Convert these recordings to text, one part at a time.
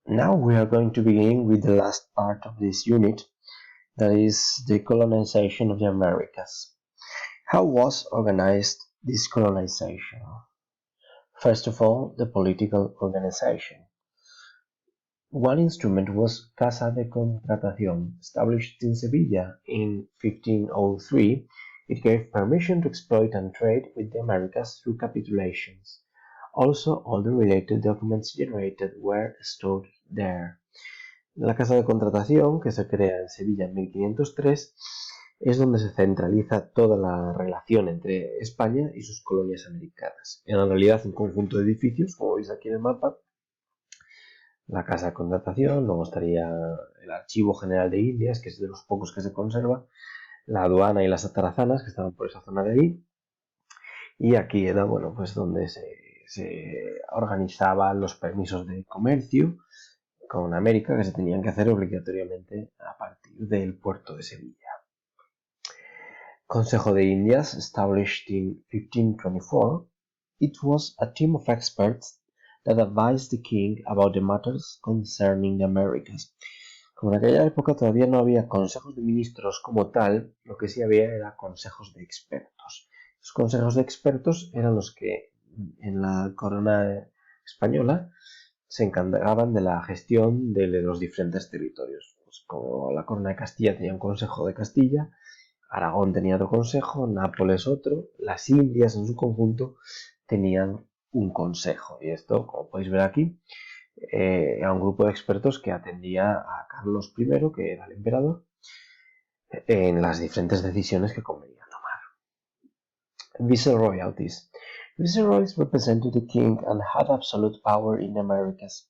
Now we are going to begin with the last part of this unit, that is the colonization of the Americas. How was organized this colonization? First of all, the political organization. One instrument was Casa de Contratación, established in Sevilla in 1503. It gave permission to exploit and trade with the Americas through capitulations. Also, all the related documents generated were stored there. La Casa de Contratación, que se crea en Sevilla en 1503, es donde se centraliza toda la relación entre España y sus colonias americanas. En realidad, un conjunto de edificios, como veis aquí en el mapa. La Casa de Contratación, luego estaría el Archivo General de Indias, que es de los pocos que se conserva, la aduana y las atarazanas, que estaban por esa zona de ahí, y aquí era, bueno, pues donde se organizaban los permisos de comercio con América, que se tenían que hacer obligatoriamente a partir del puerto de Sevilla. Consejo de Indias, established in 1524, it was a team of experts that advised the king about the matters concerning the Americas. Como en aquella época todavía no había consejos de ministros como tal, lo que sí había era consejos de expertos. Los consejos de expertos eran los que en la corona española se encargaban de la gestión de los diferentes territorios. Pues como la corona de Castilla tenía un consejo de Castilla, Aragón tenía otro consejo, Nápoles otro, las Indias en su conjunto tenían un consejo. Y esto, como podéis ver aquí, era un grupo de expertos que atendía a Carlos I, que era el emperador, en las diferentes decisiones que convenía tomar. Viceroyalties. Viceroys represented the king and had absolute power in the Americas.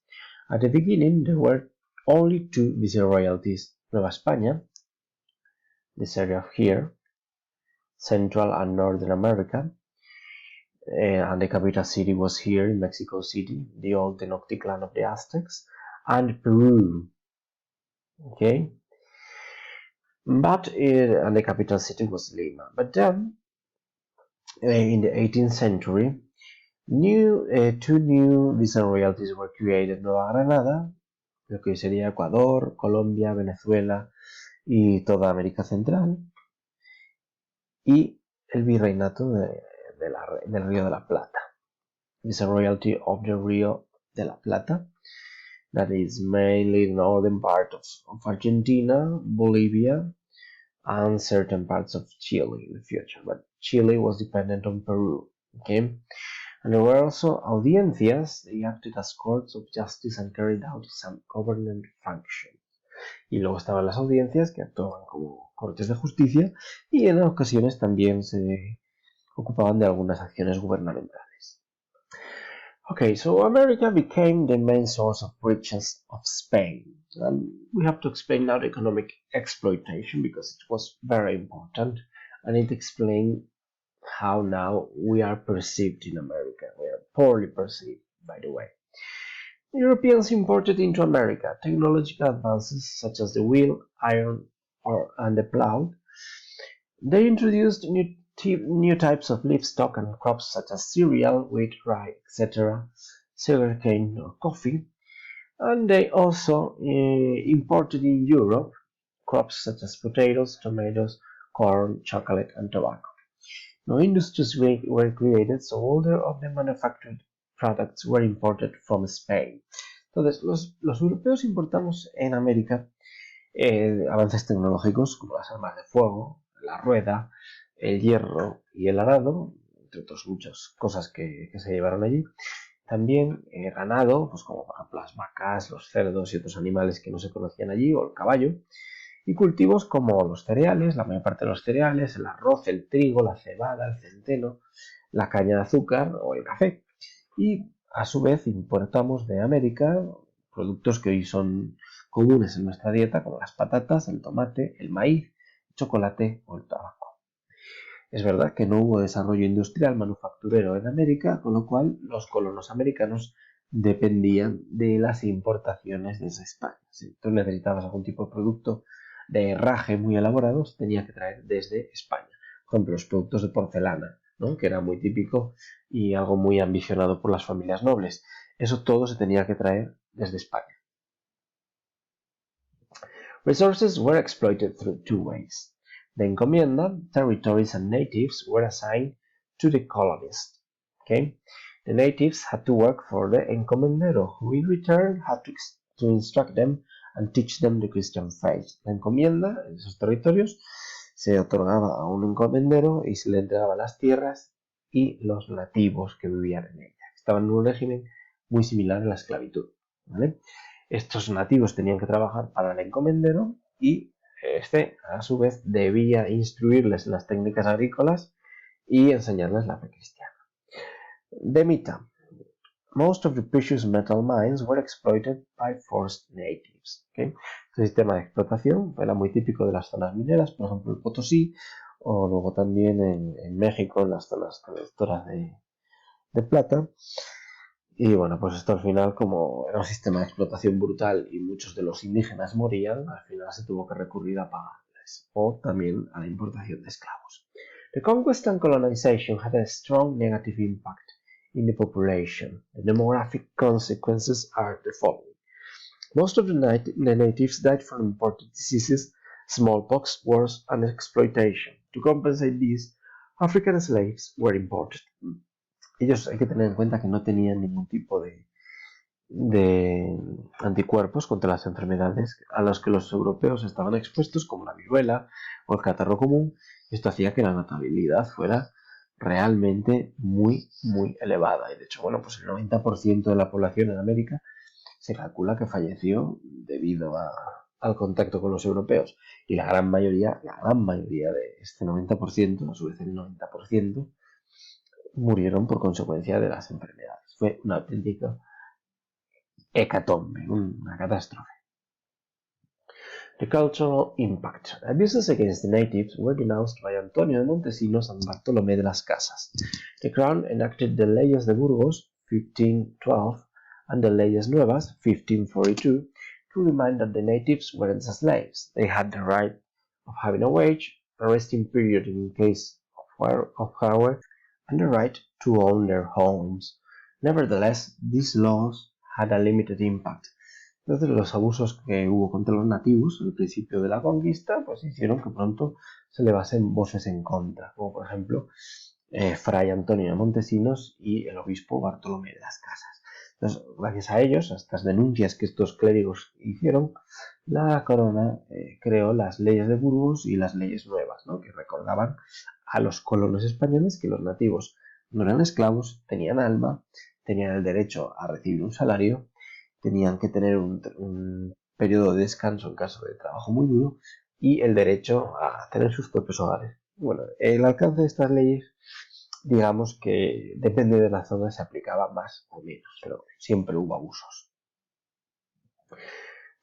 At the beginning, there were only two viceroyalties: Nueva España, this area of here, Central and Northern America, and the capital city was here in Mexico City, the old Tenochtitlan of the Aztecs, and Peru. Okay, and the capital city was Lima. But then, in the 18th century, two new viceroyalties were created: Nueva Granada, lo que sería Ecuador, Colombia, Venezuela y toda América Central, y el virreinato del Río de la Plata. Viceroyalty of the Rio de la Plata, that is mainly the northern part of Argentina, Bolivia, and certain parts of Chile in the future. But Chile was dependent on Peru. Okay, and there were also audiencias. They acted as courts of justice and carried out some government functions. Y luego estaban las audiencias, que actuaban como cortes de justicia, y en ocasiones también se ocupaban de algunas acciones gubernamentales. Okay, so America became the main source of riches of Spain. And we have to explain now the economic exploitation, because it was very important, and it explains how now we are perceived in America. We are poorly perceived, by the way. Europeans imported into America technological advances such as the wheel, iron, and the plow. They introduced new types of livestock and crops such as cereal, wheat, rye, etc., sugarcane or coffee, and they also imported in Europe crops such as potatoes, tomatoes, corn, chocolate, and tobacco. No industries were created, so all of the manufactured products were imported from Spain. Entonces, los europeos importamos en América avances tecnológicos como las armas de fuego, la rueda, el hierro y el arado, entre otras muchas cosas que se llevaron allí. También ganado, pues como por ejemplo las vacas, los cerdos y otros animales que no se conocían allí, o el caballo. Y cultivos como los cereales, la mayor parte de los cereales, el arroz, el trigo, la cebada, el centeno, la caña de azúcar o el café. Y a su vez importamos de América productos que hoy son comunes en nuestra dieta, como las patatas, el tomate, el maíz, el chocolate o el tabaco. Es verdad que no hubo desarrollo industrial manufacturero en América, con lo cual los colonos americanos dependían de las importaciones desde España. Si tú necesitabas algún tipo de producto de herraje muy elaborados, tenía que traer desde España. Por ejemplo, los productos de porcelana, ¿no?, que era muy típico y algo muy ambicionado por las familias nobles. Eso todo se tenía que traer desde España. Resources were exploited through two ways. The encomienda, territories and natives were assigned to the colonists. Okay? The natives had to work for the encomendero, who in return had to instruct them and teach them the Christian faith. La encomienda en esos territorios se otorgaba a un encomendero y se le entregaba las tierras y los nativos que vivían en ella. Estaban en un régimen muy similar a la esclavitud. ¿Vale? Estos nativos tenían que trabajar para el encomendero y este, a su vez, debía instruirles en las técnicas agrícolas y enseñarles la fe cristiana. De Mita. Most of the precious metal mines were exploited by forced natives. ¿Okay? Este sistema de explotación era muy típico de las zonas mineras, por ejemplo el Potosí, o luego también en México, en las zonas colectoras de plata. Y bueno, pues esto al final, como era un sistema de explotación brutal y muchos de los indígenas morían, al final se tuvo que recurrir a pagarles, o también a la importación de esclavos. The conquest and colonization had a strong negative impact in the population. The demographic consequences are the following. Most of the natives died from imported diseases, smallpox, wars, and exploitation. To compensate this, African slaves were imported. Ellos hay que tener en cuenta que no tenían ningún tipo de anticuerpos contra las enfermedades a las que los europeos estaban expuestos, como la viruela o el catarro común. Esto hacía que la natalidad fuera realmente muy, muy elevada. Y de hecho, bueno, pues el 90% de la población en América se calcula que falleció debido al contacto con los europeos. Y la gran mayoría de este 90%, a su vez el 90%, murieron por consecuencia de las enfermedades. Fue una auténtica hecatombe, una catástrofe. The cultural impact. Abuses against the natives were denounced by Antonio de Montesinos and Bartolomé de las Casas. The Crown enacted the Leyes de Burgos, 1512, and the Leyes Nuevas, 1542, to remind that the natives weren't slaves. They had the right of having a wage, a resting period in case of war, and the right to own their homes. Nevertheless, these laws had a limited impact. Entonces, los abusos que hubo contra los nativos al principio de la conquista, pues hicieron que pronto se levasen voces en contra, como por ejemplo Fray Antonio de Montesinos y el obispo Bartolomé de las Casas. Entonces, gracias a ellos, a estas denuncias que estos clérigos hicieron, la corona creó las leyes de Burgos y las leyes nuevas, ¿no? Que recordaban a los colonos españoles que los nativos no eran esclavos, tenían alma, tenían el derecho a recibir un salario, tenían que tener un periodo de descanso en caso de trabajo muy duro y el derecho a tener sus propios hogares. Bueno, el alcance de estas leyes, digamos que depende de la zona, se aplicaba más o menos, pero siempre hubo abusos.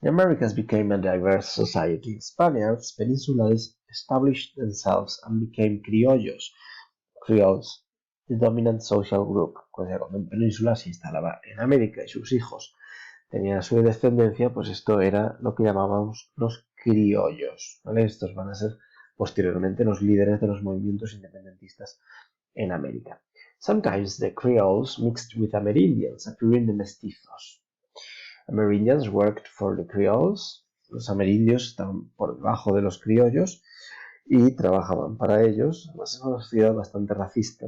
The Americas became a diverse society. Spaniards, peninsulares, established themselves and became criollos, Creoles, the dominant social group. Cuando en península se instalaba en América y sus hijos tenían su descendencia, pues esto era lo que llamábamos los criollos, ¿vale? Estos van a ser posteriormente los líderes de los movimientos independentistas en América. Sometimes the Creoles mixed with Amerindians, appearing the mestizos. Amerindians worked for the Creoles, los amerindios estaban por debajo de los criollos y trabajaban para ellos. Además es una sociedad bastante racista.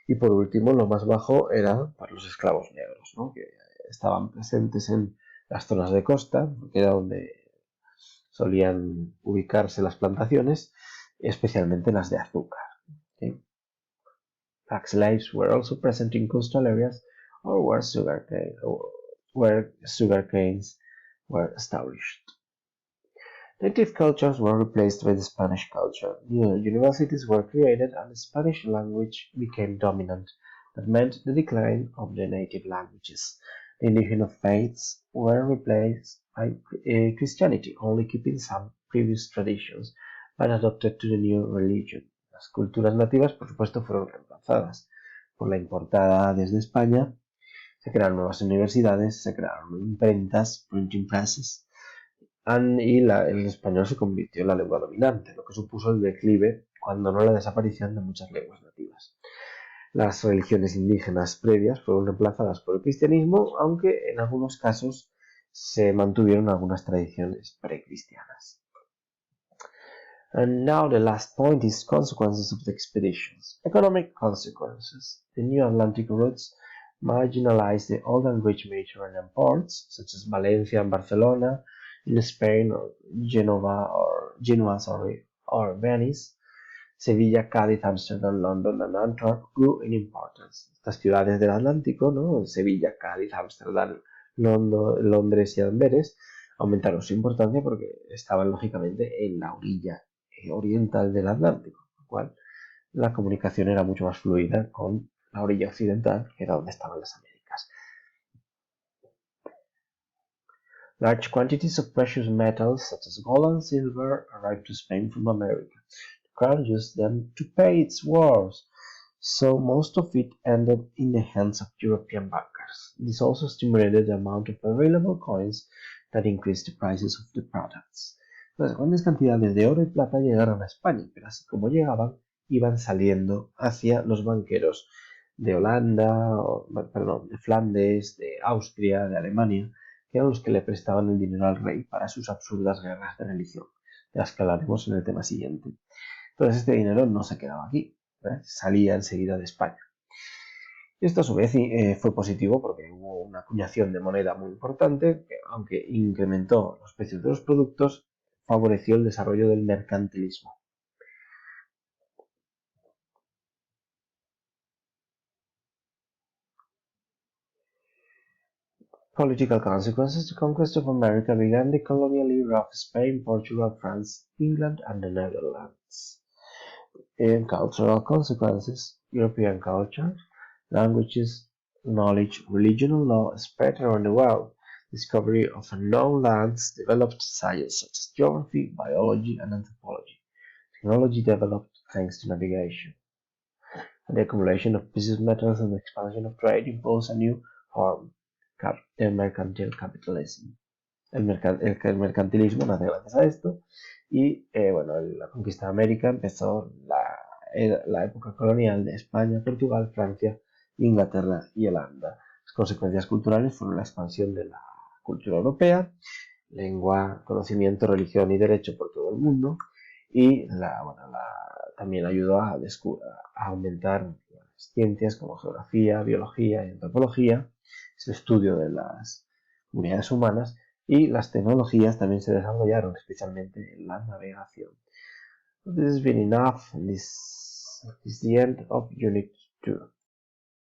Y por último, lo más bajo era para los esclavos negros, ¿no? Que estaban presentes en las zonas de costa, que era donde solían ubicarse las plantaciones, especialmente las de azúcar. ¿Sí? Black slaves were also present in coastal areas or where sugar canes were established. Native cultures were replaced by the Spanish culture. New universities were created and the Spanish language became dominant. That meant the decline of the native languages. The indigenous faiths were replaced by Christianity, only keeping some previous traditions, but adopted to the new religion. Las culturas nativas, por supuesto, fueron reemplazadas por la importada desde España. Se crearon nuevas universidades, se crearon imprentas, printing presses, y el español se convirtió en la lengua dominante, lo que supuso el declive, cuando no la desaparición, de muchas lenguas nativas. Las religiones indígenas previas fueron reemplazadas por el cristianismo, aunque en algunos casos se mantuvieron algunas tradiciones precristianas. And now the last point is consequences of the expeditions. Economic consequences. The new Atlantic routes marginalized the old and rich Mediterranean ports, such as Valencia and Barcelona in Spain, or Genoa, or Venice. Sevilla, Cádiz, Amsterdam, London, and Antwerp grew in importance. Estas ciudades del Atlántico, ¿no? Sevilla, Cádiz, Amsterdam, Londres y Amberes, aumentaron su importancia porque estaban lógicamente en la orilla oriental del Atlántico, con lo cual la comunicación era mucho más fluida con la orilla occidental, que era donde estaban las Américas. Large quantities of precious metals such as gold and silver arrived to Spain from America. The crown used them to pay its wars, so most of it ended in the hands of European bankers. This also stimulated the amount of available coins that increased the prices of the products. Las grandes cantidades de oro y plata llegaron a España, pero así como llegaban, iban saliendo hacia los banqueros de Holanda, de Flandes, de Austria, de Alemania, que eran los que le prestaban el dinero al rey para sus absurdas guerras de religión, de las que hablaremos en el tema siguiente. Entonces este dinero no se quedaba aquí, salía enseguida de España. Esto a su vez fue positivo porque hubo una acuñación de moneda muy importante que, aunque incrementó los precios de los productos, favoreció el desarrollo del mercantilismo. Political consequences. The conquest of America began the colonial era of Spain, Portugal, France, England, and the Netherlands. In cultural consequences, European culture, languages, knowledge, religion, and law spread around the world. Discovery of unknown lands developed science such as geography, biology, and anthropology. Technology developed thanks to navigation. The accumulation of precious metals and the expansion of trade imposed a new form, the mercantile capitalism. El mercantilismo nace gracias a esto y la conquista de América empezó la época colonial de España, Portugal, Francia, Inglaterra y Holanda. Las consecuencias culturales fueron la expansión de la cultura europea, lengua, conocimiento, religión y derecho por todo el mundo y también ayudó a aumentar las ciencias como geografía, biología y antropología, es el estudio de las comunidades humanas, y las tecnologías también se desarrollaron, especialmente en la navegación. This has been enough. This is the end of Unit 2.